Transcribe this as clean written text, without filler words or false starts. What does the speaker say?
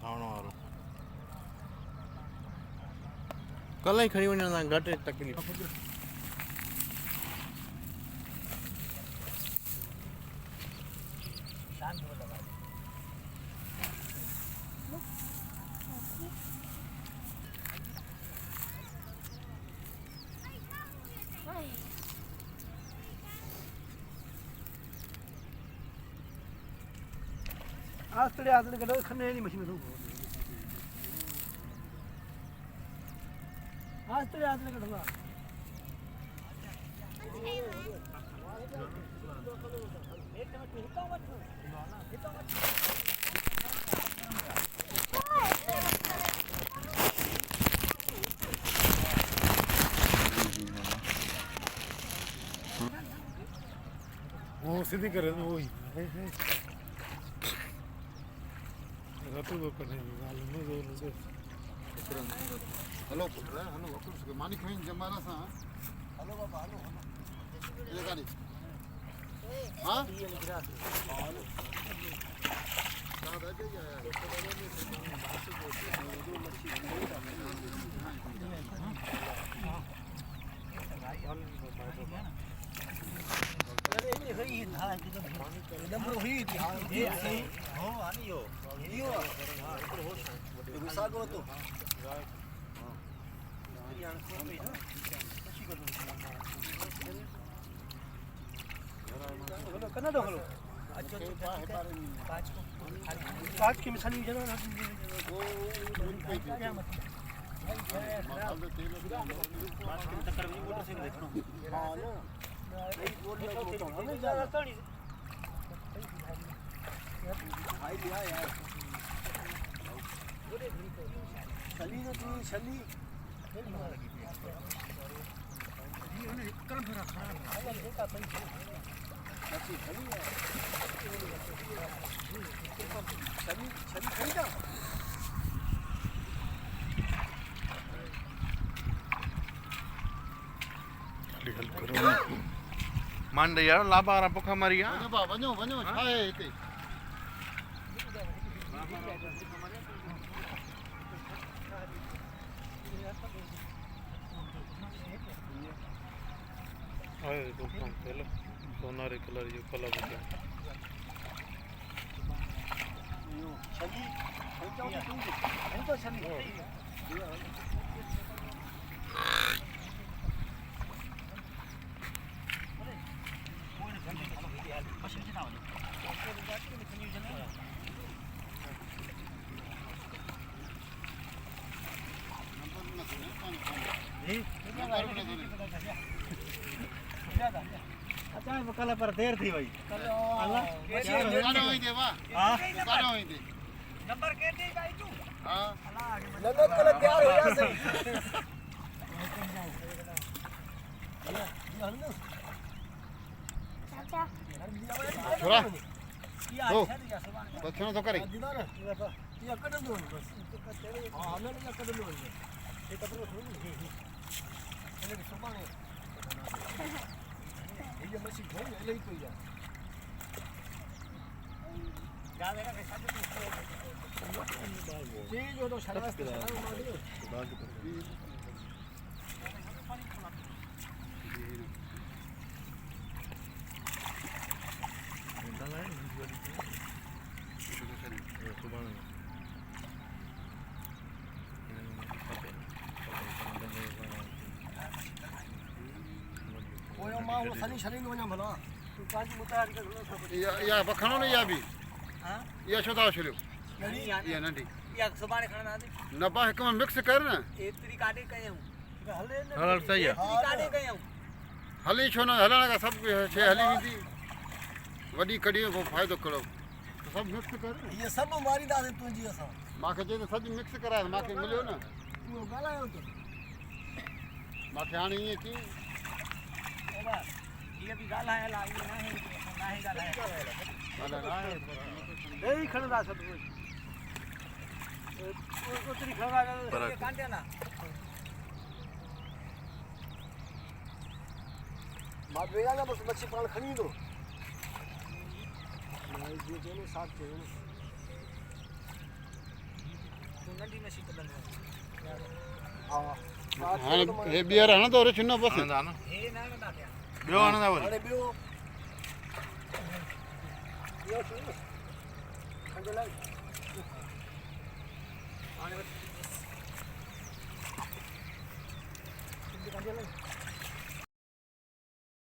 खावण वारो कल्ह ई खणी वञण सां घटि तकलीफ़ आस्तड़े करो खन्ने नहीं मशीन में आस्तड़े करूँगा वो सीधी करे ना वही रातों को करने वाले में जो लोग हलो पुत्र हलो वकुर मानी खईं जमाना सा हलो बाबा हलो ये गाड़ी हां ये निकरा हलो दादा के आया अरे ये हुई था नंबर हुई थी ये हो आनी यो यो गुस्सा करो तो हेलो कना दो हेलो अच्छा पाँच की मिसाली जगह ना वो क्या मतलब टक्कर में मोटरसाइकिल देखो हां ना हमें ज्यादा तो नहीं भाई लिया यार चली तो तू चली फिर मार लगी ये उन्हें कर्म भरा खराब है देखा पैसे अच्छी चली है चली चली खरीदा हल करो मांड यार लाभा वारा पुखा मारी आ वञो बा वञो वञो छा आहे हिते आए तो कम पहले सोनारे कलर जो कलर होता चली तो चली अच्छा कल पर देर थी भाई दुकान होई दे वाह हां दुकान होई दे नंबर के दे भाई तू हां नंबर कल तैयार हो जा से चाचा छोरा तो बच्चों तो करे ये कदम दो बस हां हमें ये कदम दो ये कदम थोड़ी है सुबाने ये मशीन खोल ले ही कोई जा देगा कैसा तो जी जो तो शराब से मार दियो कोई मां वो सनी शरीर में वना भला तू पांच मुतार के या बखणो ने या भी हां या छो ता छलियो ये नंढी या सुबाने खणना दे नबा हिक में मिक्स कर न एतरी काटे कयूं हले न हल सही है काटे कयूं हली छो न हलण का सब छे हली वेंदी वडी कड़ी को फायदो करो तो सब मिक्स कर ये सब मारी दादे तुंजी असा माखे जे सज मिक्स कराए माखे मिलियो न तू गालायो तो माखे हाणे ये की बाबा ये भी गालाया ला ये ना है गालाया नहीं खणदा सब उतरी खणदा ये कांटे ना बात वेगा ना बस मच्छी पाल खणी दो नहीं जो साथ चाहिए हाणे हे ॿीहर हणंदो रे छिनो बसि हणंदा न ॿियो हणंदा वरी हाणे ॿियो इहो सुन खंड लाइ हाणे